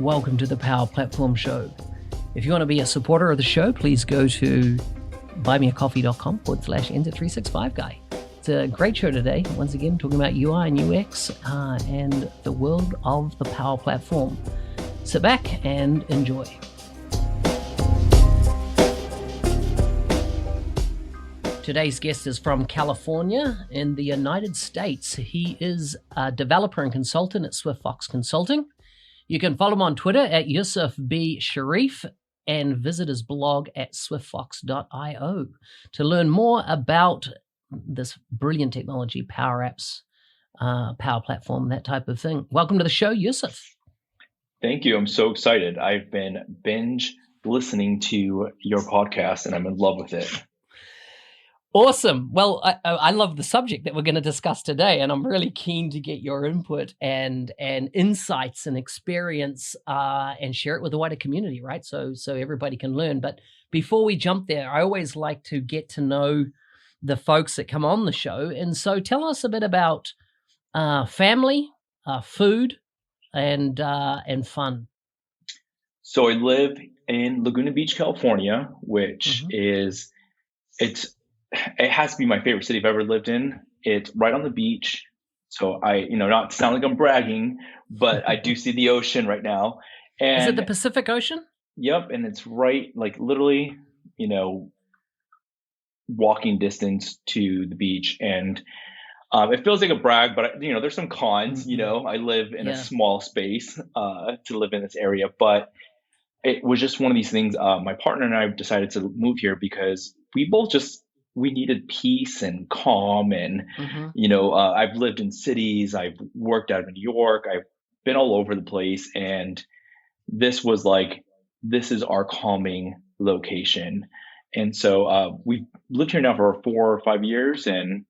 welcome to the Power Platform Show. If you want to be a supporter of the show, please go to buymeacoffee.com/NZ365guy. It's a great show today. Once again, talking about UI and UX and the world of the Power Platform. Sit back and enjoy. Today's guest is from California in the United States. He is a developer and consultant at SwiftFox Consulting. You can follow him on Twitter at Yusuf Shariff and visit his blog at swiftfox.io to learn more about this brilliant technology, Power Apps, Power Platform, that type of thing. Welcome to the show, Yusuf. Thank you. I'm so excited. I've been binge listening to your podcast and I'm in love with it. Awesome. Well, I love the subject that we're going to discuss today, and I'm really keen to get your input and insights and experience and share it with the wider community, right? So everybody can learn. But before we jump there, I always like to get to know the folks that come on the show. And so tell us a bit about family, food, and fun. So I live in Laguna Beach, California, which it has to be my favorite city I've ever lived in. It's right on the beach. So not to sound like I'm bragging, but I do see the ocean right now. And is it the Pacific Ocean? Yep. And it's right, like literally, walking distance to the beach. And it feels like a brag, but there's some cons. I live in a small space to live in this area, but it was just one of these things. My partner and I decided to move here because we both we needed peace and calm. And, I've lived in cities, I've worked out of New York, I've been all over the place. And this was this is our calming location. And so we've lived here now for 4 or 5 years, and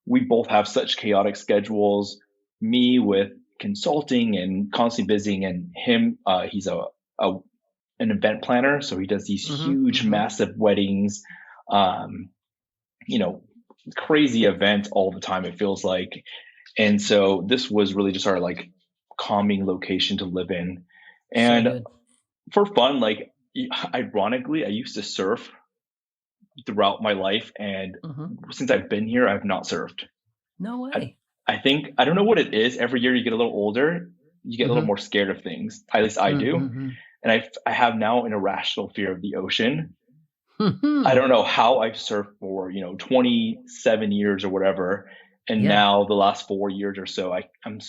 we both have such chaotic schedules. Me with consulting and constantly busy, and him, he's an event planner. So he does these huge, massive weddings, crazy events all the time, it feels like. And so this was really just our calming location to live in. And for fun, ironically, I used to surf throughout my life, and since I've been here, I've not surfed. No way. I think, I don't know what it is. Every year you get a little older, you get a little more scared of things. At least I do. And I have now an irrational fear of the ocean. I don't know how I've surfed for 27 years or whatever, and now the last 4 years or so I'm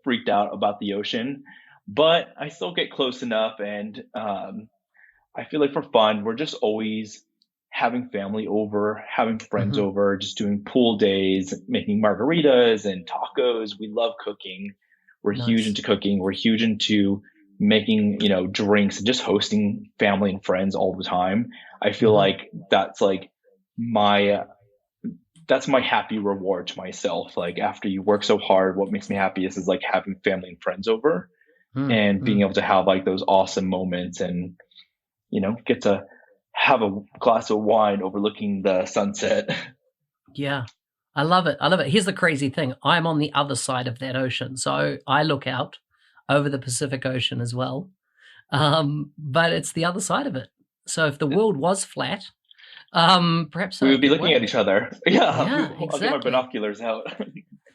freaked out about the ocean, but I still get close enough. And I feel like for fun, we're just always having family over, having friends over, just doing pool days, making margaritas and tacos. We love cooking. We're huge into cooking. We're huge into making drinks and just hosting family and friends all the time. I feel like that's my happy reward to myself. After you work so hard, what makes me happiest is having family and friends over and being able to have those awesome moments and get to have a glass of wine overlooking the sunset. Yeah, I love it. Here's the crazy thing. I'm on the other side of that ocean, so I look out over the Pacific Ocean as well. But it's the other side of it. So if the world was flat, perhaps we would be looking at each other. Yeah, exactly. I'll get my binoculars out.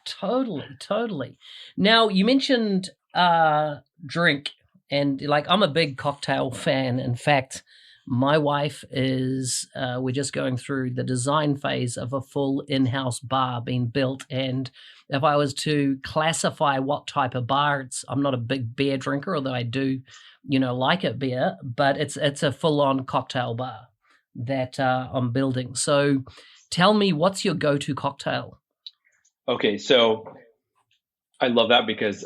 Totally. Now, you mentioned drink, and I'm a big cocktail fan. In fact, my wife is, we're just going through the design phase of a full in-house bar being built. And if I was to classify what type of bar, I'm not a big beer drinker, although I do, like a beer, but it's a full-on cocktail bar that I'm building. So tell me, what's your go-to cocktail? Okay, so I love that because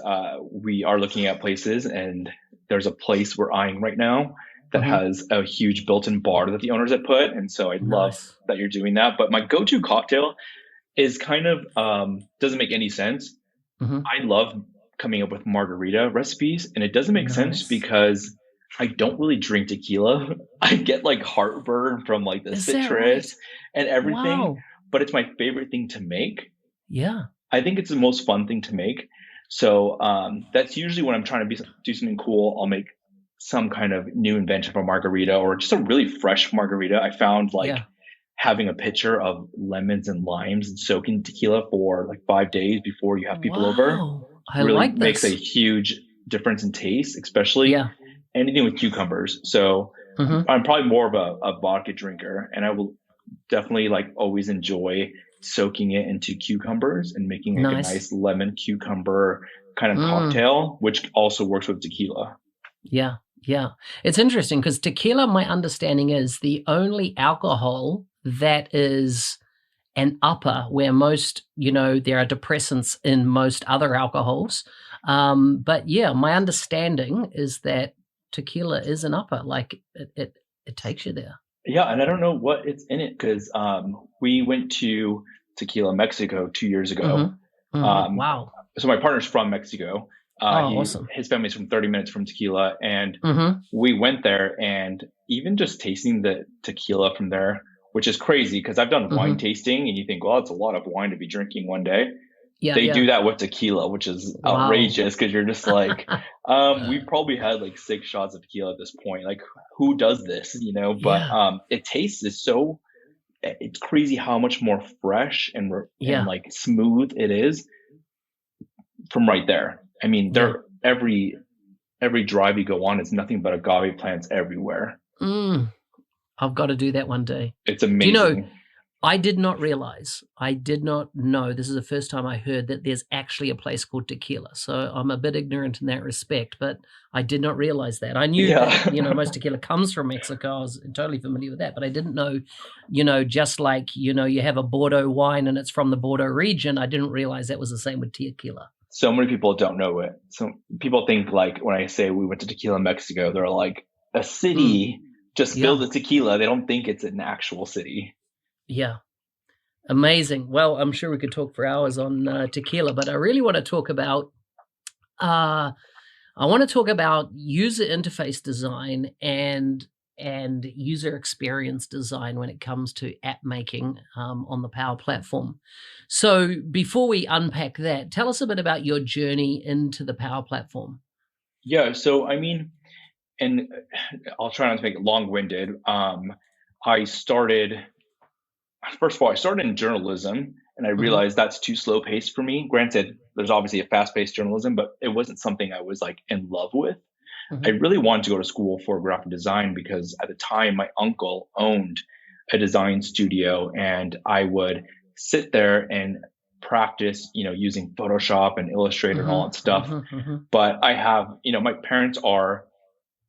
we are looking at places, and there's a place we're eyeing right now that has a huge built-in bar that the owners have put. And so I love that you're doing that. But my go-to cocktail is kind of doesn't make any sense. I love coming up with margarita recipes, and it doesn't make sense because I don't really drink tequila. I get heartburn from the citrus and everything, but it's my favorite thing to make. Yeah. I think it's the most fun thing to make. So that's usually when I'm trying to do something cool. I'll make some kind of new invention for margarita or just a really fresh margarita. I found like Yeah. having a pitcher of lemons and limes and soaking tequila for like 5 days before you have people over Wow. I really like makes a this. huge difference in taste, especially Yeah. anything with cucumbers. So Mm-hmm. I'm probably more of a vodka drinker, and I will definitely like always enjoy soaking it into cucumbers and making like a Nice. nice lemon cucumber kind of Mm. cocktail, which also works with tequila. Yeah. Yeah. It's interesting because tequila, my understanding is the only alcohol that is an upper where most, there are depressants in most other alcohols. But yeah, my understanding is that tequila is an upper. Like it takes you there. Yeah, and I don't know what it's in it because we went to Tequila, Mexico 2 years ago. Mm-hmm. Mm-hmm. Um, Wow. so my partner's from Mexico. Oh, awesome. His family's from 30 minutes from Tequila, and Mm-hmm. we went there, and even just tasting the tequila from there, which is crazy because I've done wine Mm-hmm. tasting, and you think, well, it's a lot of wine to be drinking one day. Yeah, They do yeah. that with tequila, which is Wow. outrageous because you're just like, we've probably had like 6 shots of tequila at this point. Like, who does this, you know? But Yeah. it tastes is so it's crazy how much more fresh and Yeah. like smooth it is from right there. I mean, Yeah. there every drive you go on is nothing but agave plants everywhere. Mm. I've got to do that one day. It's Do you know, amazing. I did not know, this is the first time I heard that there's actually a place called Tequila. So I'm a bit ignorant in that respect, but I did not realize that. I knew that, Yeah. most tequila comes from Mexico. I was totally familiar with that, but I didn't know, just like, you have a Bordeaux wine and it's from the Bordeaux region. I didn't realize that was the same with tequila. So many people don't know it. So people think like when I say we went to Tequila, Mexico, they're like a Mm. city just filled Yeah. with tequila. They don't think it's an actual city. Yeah. Amazing. Well, I'm sure we could talk for hours on tequila, but I really want to talk about uh, user interface design and user experience design when it comes to app making on the Power Platform. So before we unpack that, tell us a bit about your journey into the Power Platform. Yeah. So I mean, and I'll try not to make it long-winded. I started First of all, I started in journalism and I Mm-hmm. realized that's too slow paced for me. Granted, there's obviously a fast paced journalism, but it wasn't something I was like in love with. I Mm-hmm. really wanted to go to school for graphic design because at the time my uncle owned a design studio and I would sit there and practice, using Photoshop and Illustrator and all that Mm-hmm. stuff. Mm-hmm. Mm-hmm. But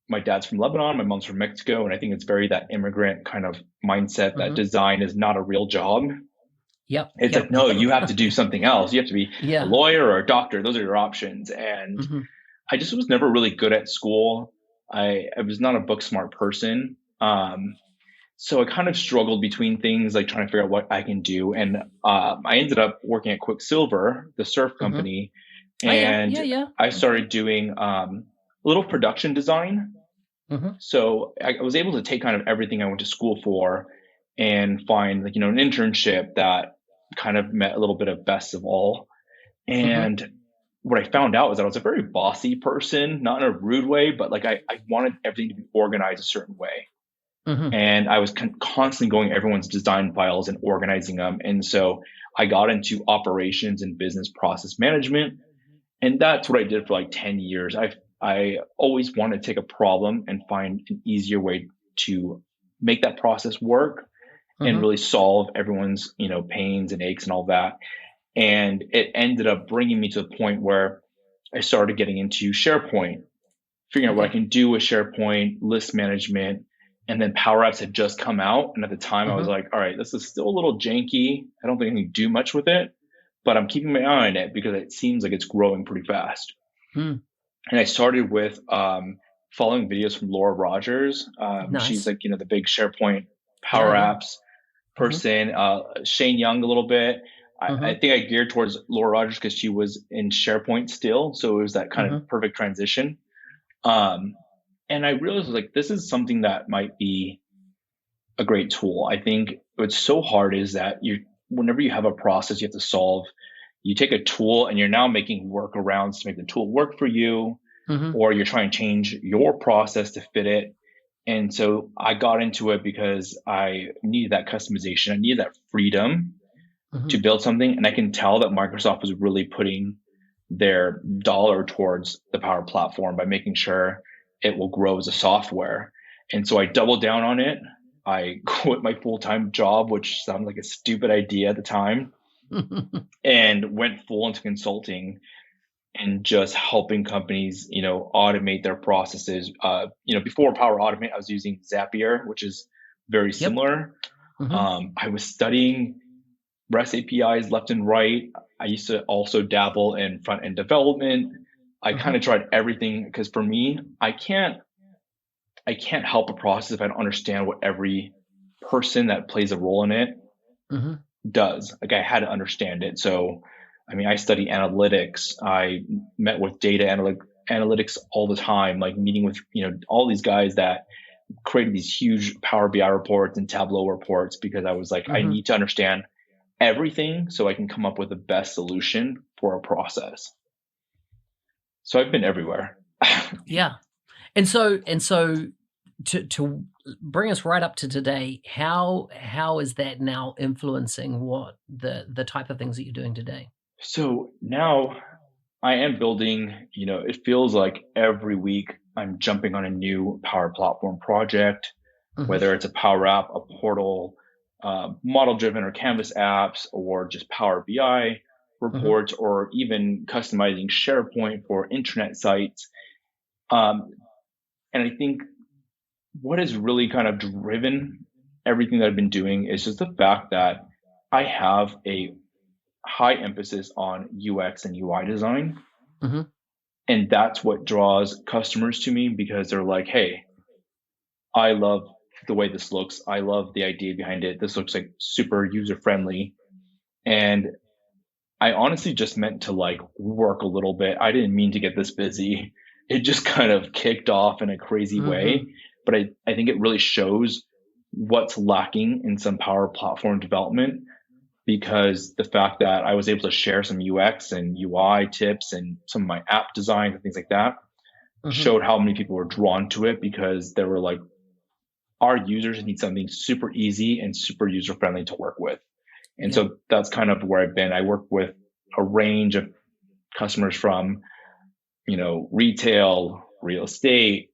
my dad's from Lebanon, my mom's from Mexico, and I think it's very that immigrant kind of mindset that Mm-hmm. design is not a real job. Yep. It's Yep. like, no, you have to do something else. You have to be a Yeah. lawyer or a doctor. Those are your options. And Mm-hmm. I just was never really good at school. I was not a book smart person. So I kind of struggled between things, like trying to figure out what I can do. And I ended up working at Quicksilver, the surf Mm-hmm. company, Oh yeah. and Yeah. Yeah. I Okay. started doing a little production design. Mm-hmm. So I was able to take kind of everything I went to school for and find like, an internship that kind of met a little bit of best of all. Mm-hmm. And what I found out was that I was a very bossy person, not in a rude way, but like I wanted everything to be organized a certain way. Mm-hmm. And I was constantly going everyone's design files and organizing them. And so I got into operations and business process management. And that's what I did for like 10 years. I always wanted to take a problem and find an easier way to make that process work and Mm-hmm. really solve everyone's, pains and aches and all that. And it ended up bringing me to the point where I started getting into SharePoint, figuring out what I Okay. can do with SharePoint, list management, and then Power Apps had just come out. And at the time, I was Mm-hmm. like, all right, this is still a little janky. I don't think I can do much with it, but I'm keeping my eye on it because it seems like it's growing pretty fast. Mm. And I started with following videos from Laura Rogers. She's Nice. like, the big SharePoint Yeah. Power Yeah. Apps Mm-hmm. person. Shane Young a little bit. I Mm-hmm. think I geared towards Laura Rogers because she was in SharePoint still, so it was that kind Mm-hmm. of perfect transition. Um, and I realized like this is something that might be a great tool. I think what's so hard is that whenever you have a process you have to solve, you take a tool and you're now making workarounds to make the tool work for you, or you're trying to change your process to fit it. And so I got into it because I needed that customization. I needed that freedom to build something. And I can tell that Microsoft was really putting their dollar towards the Power Platform by making sure it will grow as a software. And so I doubled down on it. I quit my full-time job, which sounded like a stupid idea at the time, and went full into consulting and just helping companies, automate their processes. Before Power Automate, I was using Zapier, which is very similar. I was studying REST APIs left and right. I used to also dabble in front-end development. I kind of tried everything because for me, I can't help a process if I don't understand what every person that plays a role in it does. Like I had to understand it. So, I study analytics. I met with data analytics all the time, like meeting with, all these guys that created these huge Power BI reports and Tableau reports, because I was like, I need to understand everything so I can come up with the best solution for a process. So I've been everywhere. Yeah. And so to bring us right up to today, how is that now influencing what the type of things that you're doing today? So now I am building, it feels like every week I'm jumping on a new Power Platform project, whether it's a Power App, a portal, model-driven or Canvas apps, or just Power BI reports, or even customizing SharePoint for intranet sites. And I think what has really kind of driven everything that I've been doing is just the fact that I have a high emphasis on UX and UI design. And that's what draws customers to me, because they're like, hey, I love the way this looks. I love the idea behind it. This looks like super user friendly. And I honestly just meant to like work a little bit. I didn't mean to get this busy. It just kind of kicked off in a crazy way. But I think it really shows what's lacking in some Power Platform development, because the fact that I was able to share some UX and UI tips and some of my app designs and things like that showed how many people were drawn to it, because they were like, our users need something super easy and super user friendly to work with. And so that's kind of where I've been. I work with a range of customers from, retail, real estate,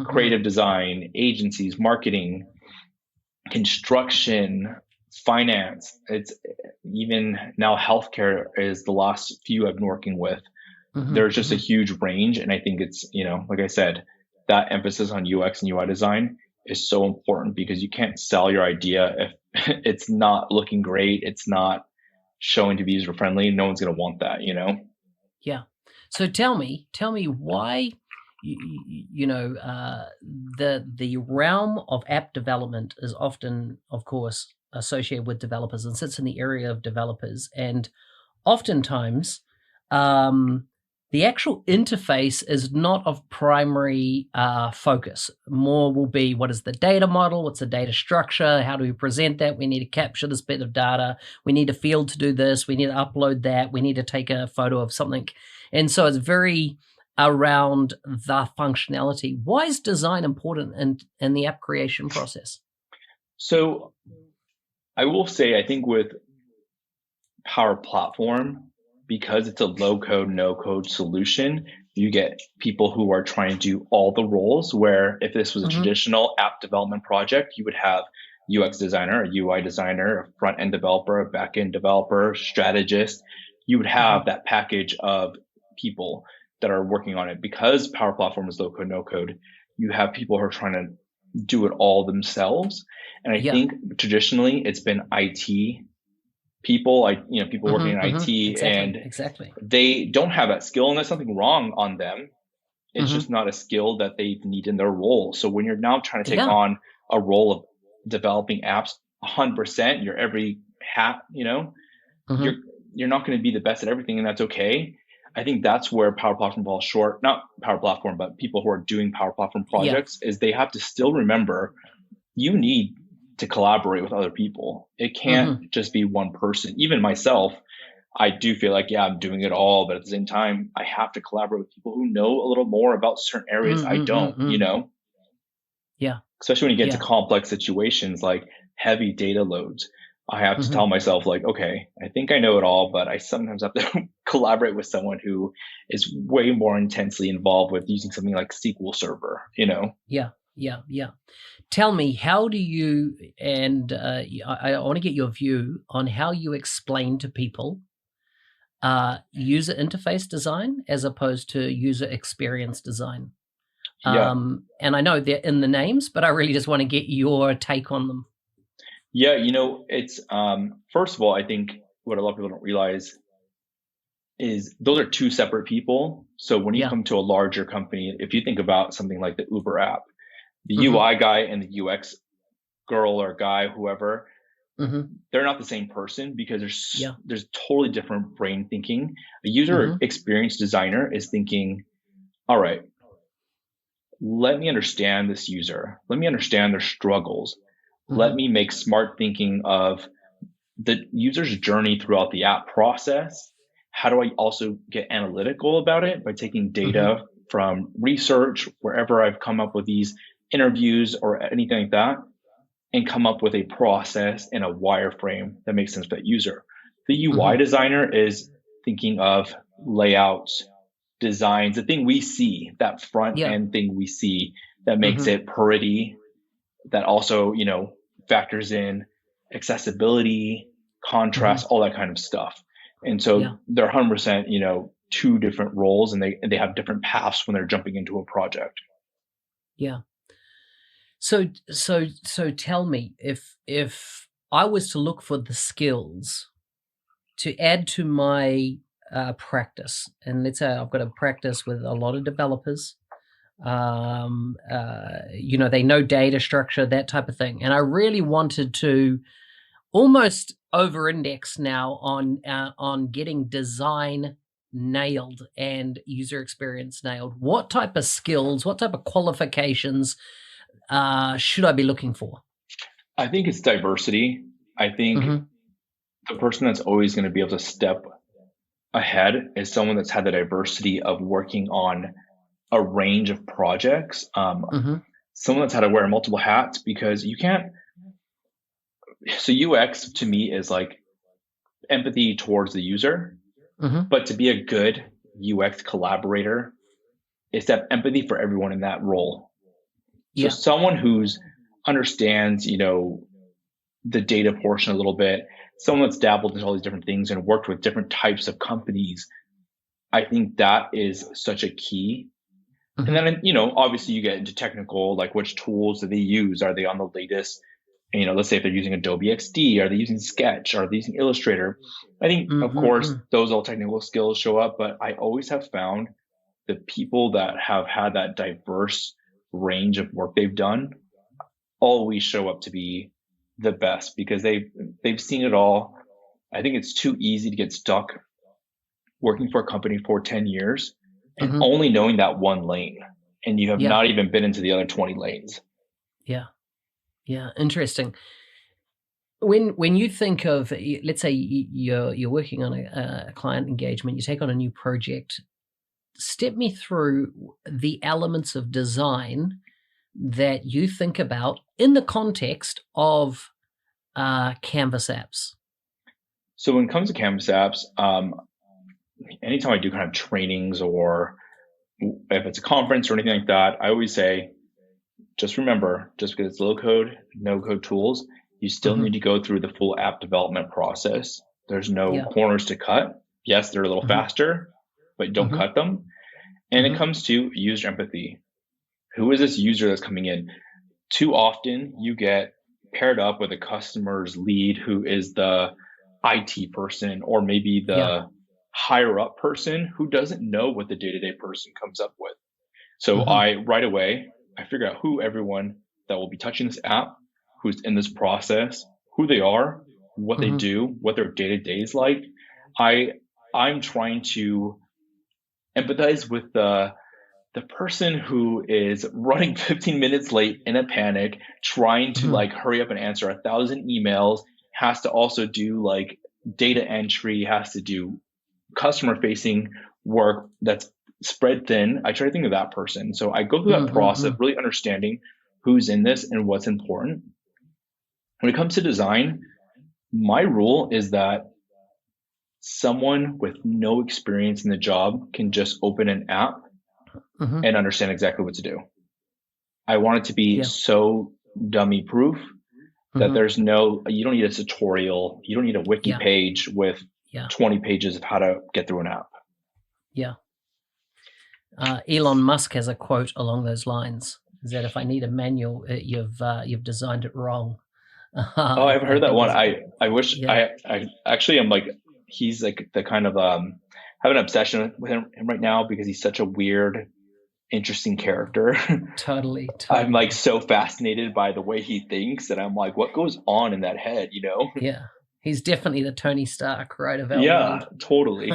creative design, agencies, marketing, construction, finance. It's even now healthcare is the last few I've been working with. There's just a huge range. And I think it's, like I said, that emphasis on UX and UI design is so important, because you can't sell your idea if it's not looking great, it's not showing to be user friendly. No one's going to want that, Yeah. So tell me why, the realm of app development is often, of course, associated with developers and sits in the area of developers. And oftentimes, the actual interface is not of primary focus. More will be, what is the data model? What's the data structure? How do we present that? We need to capture this bit of data. We need a field to do this. We need to upload that. We need to take a photo of something. And so it's very around the functionality. Why is design important in the app creation process? So I will say, I think with Power Platform, because it's a low code, no code solution, you get people who are trying to do all the roles, where if this was a traditional app development project, you would have UX designer, a UI designer, a front end developer, a back end developer, strategist. You would have that package of people that are working on it. Because Power Platform is low code, no code, you have people who are trying to do it all themselves. And I think traditionally it's been IT people, people working in IT, and they don't have that skill, and there's something wrong on them. It's just not a skill that they need in their role. So when you're now trying to take on a role of developing apps 100%, you're every hat, you're not going to be the best at everything, and that's okay. I think that's where Power Platform falls short. Not Power Platform, but people who are doing Power Platform projects, is they have to still remember you need to collaborate with other people. It can't just be one person. Even myself, I do feel like, yeah, I'm doing it all, but at the same time, I have to collaborate with people who know a little more about certain areas I don't, Yeah. especially when you get into Yeah. complex situations like heavy data loads. I have to tell myself, like, okay, I think I know it all, but I sometimes have to collaborate with someone who is way more intensely involved with using something like SQL Server, Yeah. Yeah. Yeah. Tell me, how do you, and I want to get your view on how you explain to people user interface design as opposed to user experience design. Yeah. And I know they're in the names, but I really just want to get your take on them. Yeah, it's first of all, I think what a lot of people don't realize is those are two separate people. So when you Yeah. come to a larger company, if you think about something like the Uber app, the Mm-hmm. UI guy and the UX girl or guy, whoever, Mm-hmm. they're not the same person because Yeah. there's totally different brain thinking. A user experience designer is thinking, all right, let me understand this user. Let me understand their struggles. Let me make smart thinking of the user's journey throughout the app process. How do I also get analytical about it by taking data from research, wherever I've come up with these interviews or anything like that, and come up with a process and a wireframe that makes sense for that user. The UI designer is thinking of layouts, designs, the thing we see, that front Yeah. end thing we see that makes it pretty, that also, factors in accessibility, contrast, all that kind of stuff. And Yeah. so they're 100%, two different roles, and they have different paths when they're jumping into a project. Yeah. So tell me, if I was to look for the skills to add to my practice, and let's say I've got a practice with a lot of developers, they know data structure, that type of thing, and I really wanted to almost over-index now on getting design nailed and user experience nailed. What type of skills, what type of qualifications should I be looking for? I think it's diversity. I think the person that's always going to be able to step ahead is someone that's had the diversity of working on a range of projects. Someone that's had to wear multiple hats, because you can't. So UX to me is like empathy towards the user, but to be a good UX collaborator is to have empathy for everyone in that role. So someone who's understands, the data portion a little bit, someone that's dabbled in all these different things and worked with different types of companies, I think that is such a key. And then, obviously you get into technical, like which tools do they use? Are they on the latest? Let's say if they're using Adobe XD, are they using Sketch? Are they using Illustrator? I think, of course, those all technical skills show up, but I always have found the people that have had that diverse range of work they've done always show up to be the best because they've seen it all. I think it's too easy to get stuck working for a company for 10 years and only knowing that one lane, and you have not even been into the other 20 lanes. Yeah, interesting. When you think of, let's say you're working on a client engagement, you take on a new project, step me through the elements of design that you think about in the context of Canvas apps. So when it comes to Canvas apps, anytime I do kind of trainings or if it's a conference or anything like that, I always say, just remember, just because it's low code, no code tools, you still need to go through the full app development process. There's no corners to cut. Yes, they're a little faster, but don't cut them. And it comes to user empathy. Who is this user that's coming in? Too often you get paired up with a customer's lead who is the IT person or maybe the higher up person who doesn't know what the day-to-day person comes up with. So right away, I figure out who everyone that will be touching this app, who's in this process, who they are, what they do, what their day-to-day is like. I'm trying to empathize with the person who is running 15 minutes late in a panic, trying to like hurry up and answer 1,000 emails, has to also do like data entry, has to do customer facing work that's spread thin. I try to think of that person. So I go through that process of really understanding who's in this and what's important. When it comes to design, my rule is that someone with no experience in the job can just open an app and understand exactly what to do. I want it to be so dummy proof that there's you don't need a tutorial, you don't need a wiki page with 20 pages of how to get through an app. Yeah. Elon Musk has a quote along those lines, is that if I need a manual, you've designed it wrong. Oh, I've heard that one. I wish I actually am like, he's like the kind of have an obsession with him right now because he's such a weird, interesting character. Totally. I'm like so fascinated by the way he thinks that I'm like, what goes on in that head, you know? Yeah. He's definitely the Tony Stark, right, of our world. Totally.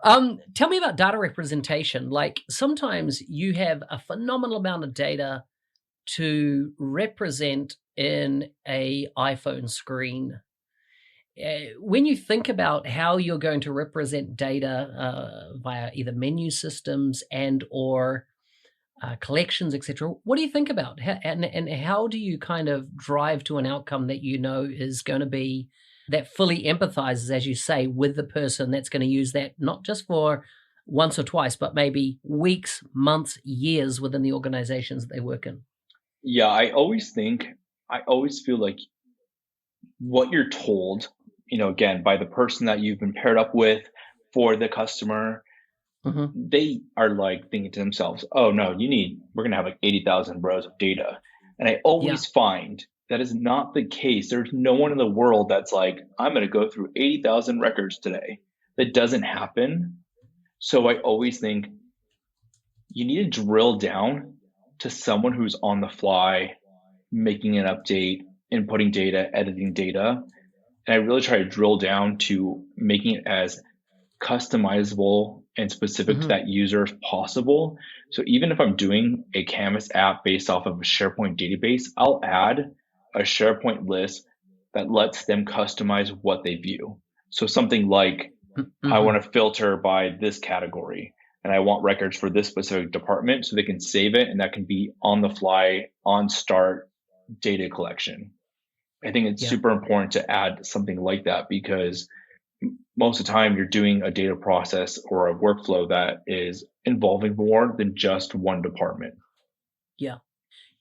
Tell me about data representation. Like sometimes you have a phenomenal amount of data to represent in a iPhone screen. When you think about how you're going to represent data via either menu systems and or collections, etc., what do you think about? And how do you kind of drive to an outcome that you know is going to be that fully empathizes, as you say, with the person that's going to use that not just for once or twice, but maybe weeks, months, years within the organizations that they work in? Yeah, I always feel like what you're told, again, by the person that you've been paired up with for the customer, they are like thinking to themselves, oh no, we're going to have like 80,000 rows of data. And I always find that is not the case. There's no one in the world that's like, I'm going to go through 80,000 records today. That doesn't happen. So I always think you need to drill down to someone who's on the fly, making an update, inputting data, editing data. And I really try to drill down to making it as customizable and specific to that user as possible. So even if I'm doing a Canvas app based off of a SharePoint database, I'll add a SharePoint list that lets them customize what they view. So something like, I want to filter by this category and I want records for this specific department, so they can save it and that can be on the fly, on start data collection. I think it's super important to add something like that because most of the time you're doing a data process or a workflow that is involving more than just one department. Yeah.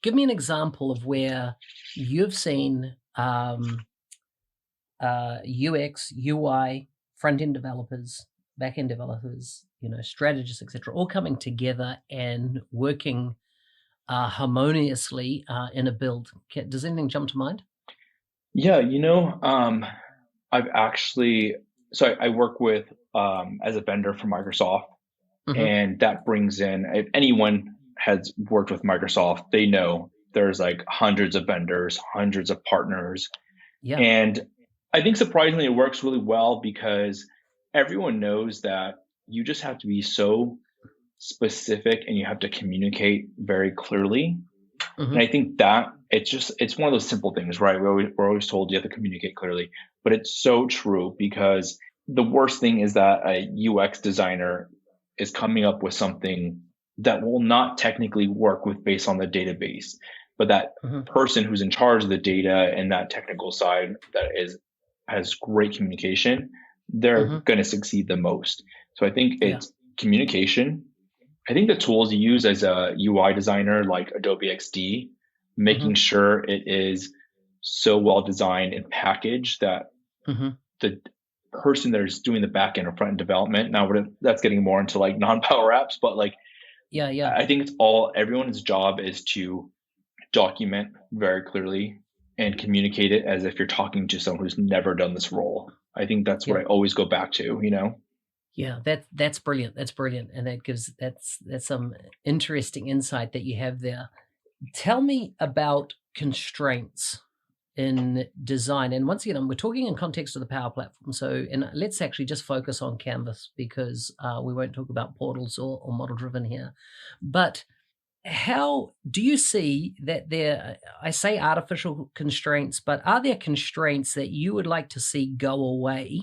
Give me an example of where you've seen UX, UI, front-end developers, back-end developers, strategists, etc., all coming together and working harmoniously in a build. Does anything jump to mind? Yeah, I've actually, I work with as a vendor for Microsoft, and that brings in, if anyone has worked with Microsoft, they know there's like hundreds of vendors, hundreds of partners. Yeah. And I think surprisingly it works really well because everyone knows that you just have to be so specific and you have to communicate very clearly. And I think that it's one of those simple things, right? We're always told you have to communicate clearly, but it's so true because the worst thing is that a UX designer is coming up with something that will not technically work based on the database, but that person who's in charge of the data and that technical side that has great communication, they're going to succeed the most. So I think it's communication. I think the tools you use as a UI designer, like Adobe XD, making sure it is so well designed and packaged that the person that is doing the back end or front end development, now that's getting more into like non-power apps, but like, I think everyone's job is to document very clearly and communicate it as if you're talking to someone who's never done this role. I think that's what I always go back to, Yeah, that's brilliant. That's brilliant. And that's some interesting insight that you have there. Tell me about constraints in design. And once again, we're talking in context of the Power Platform. So, and let's actually just focus on Canvas because we won't talk about portals or model driven here. But how do you see that there, I say artificial constraints, but are there constraints that you would like to see go away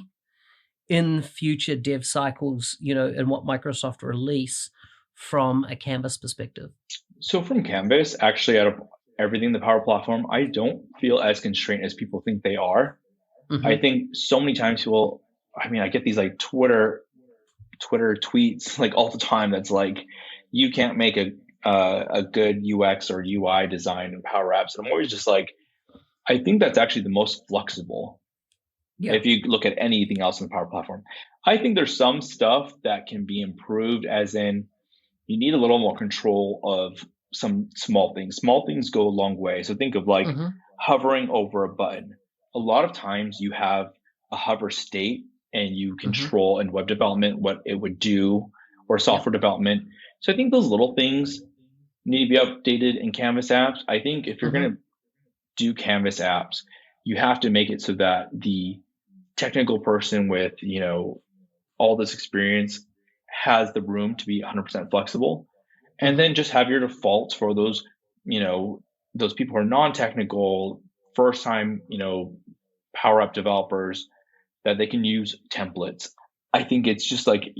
in future dev cycles, and what Microsoft release from a Canvas perspective? So from Canvas, actually, out of everything in the Power Platform, I don't feel as constrained as people think they are. Mm-hmm. I think so many times people, I get these like Twitter tweets like all the time that's like, you can't make a good UX or UI design in Power Apps. And I'm always just like, I think that's actually the most flexible. Yeah. If you look at anything else in the Power Platform, I think there's some stuff that can be improved, as in you need a little more control of some small things. Small things go a long way. So think of like hovering over a button. A lot of times you have a hover state and you control in web development what it would do, or software development. So I think those little things need to be updated in Canvas apps. I think if you're going to do Canvas apps, you have to make it so that the technical person with, all this experience has the room to be 100% flexible. And then just have your defaults for those, those people who are non-technical, first time, Power App developers, that they can use templates. I think it's just like,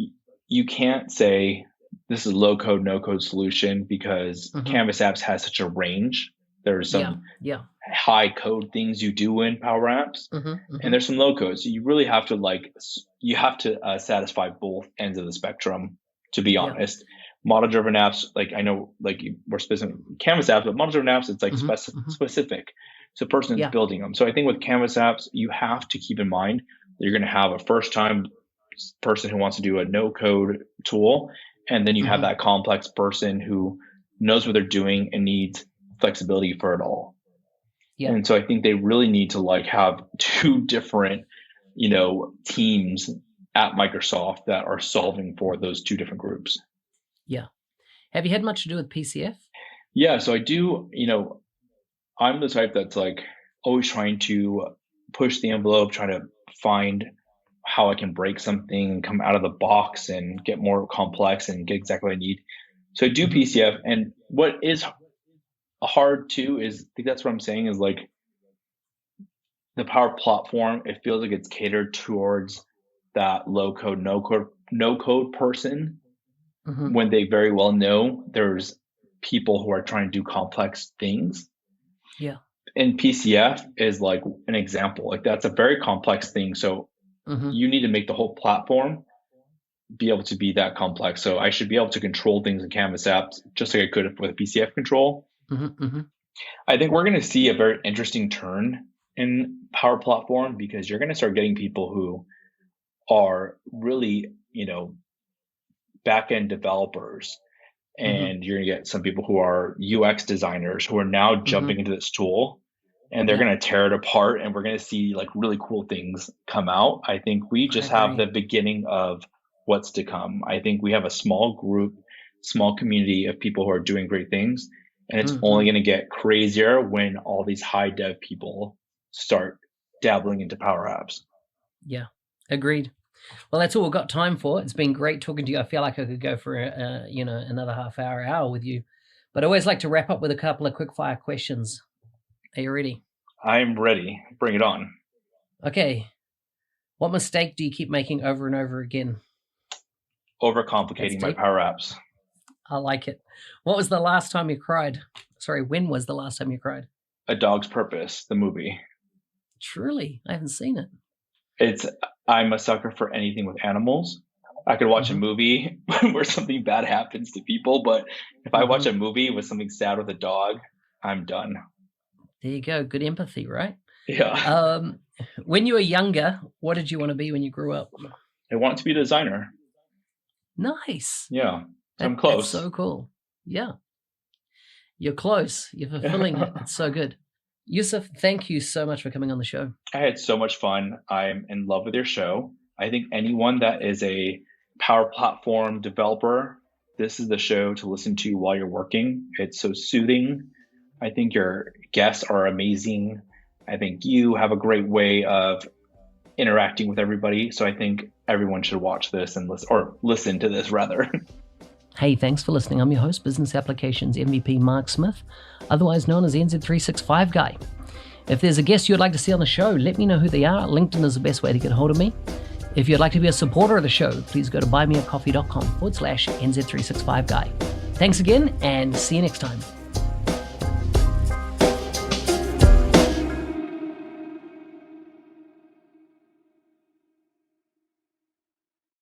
you can't say this is a low code, no code solution, because Canvas apps has such a range. There's some high code things you do in Power Apps, and there's some low code. So you really have to satisfy both ends of the spectrum, to be honest. Model driven apps, like I know, like we're specific Canvas apps, but model driven apps, it's like specific. So the person is building them. So I think with Canvas apps, you have to keep in mind that you're going to have a first time person who wants to do a no code tool, and then you have that complex person who knows what they're doing and needs flexibility for it all. And so I think they really need to like have two different, teams at Microsoft that are solving for those two different groups. Yeah. Have you had much to do with PCF? Yeah. So I do, I'm the type that's like always trying to push the envelope, trying to find how I can break something, come out of the box and get more complex and get exactly what I need. So I do PCF. And what is hard too is, I think that's what I'm saying, is like the Power Platform, it feels like it's catered towards that low code, no code person, when they very well know there's people who are trying to do complex things. Yeah. And PCF is like an example. Like that's a very complex thing. So you need to make the whole platform be able to be that complex. So I should be able to control things in Canvas apps just like I could with PCF control. I think we're going to see a very interesting turn in Power Platform, because you're going to start getting people who are really, back-end developers, and you're going to get some people who are UX designers who are now jumping into this tool, and they're going to tear it apart, and we're going to see like really cool things come out. I think we just have the beginning of what's to come. I think we have a small group, small community of people who are doing great things, and it's only going to get crazier when all these high dev people start dabbling into Power Apps. Yeah, agreed. Well, that's all we've got time for. It's been great talking to you. I feel like I could go for another half hour with you, but I always like to wrap up with a couple of quickfire questions. Are you ready? I'm ready. Bring it on. Okay. What mistake do you keep making over and over again? Overcomplicating my Power Apps. I like it. What was the last time you cried? Sorry, when was the last time you cried? A Dog's Purpose, the movie. Truly, I haven't seen it. I'm a sucker for anything with animals. I could watch a movie where something bad happens to people, but if I watch a movie with something sad with a dog, I'm done. There you go. Good empathy, right? Yeah. When you were younger, what did you want to be when you grew up? I want to be a designer. Nice. Yeah. I'm close. That's so cool. Yeah. You're close. You're fulfilling it. It's so good. Yusuf, thank you so much for coming on the show. I had so much fun. I'm in love with your show. I think anyone that is a Power Platform developer, this is the show to listen to while you're working. It's so soothing. I think your guests are amazing. I think you have a great way of interacting with everybody. So I think everyone should watch this and listen to this rather. Hey, thanks for listening. I'm your host, Business Applications MVP Mark Smith, otherwise known as NZ365 Guy. If there's a guest you'd like to see on the show, let me know who they are. LinkedIn is the best way to get hold of me. If you'd like to be a supporter of the show, please go to buymeacoffee.com/NZ365Guy. Thanks again, and see you next time.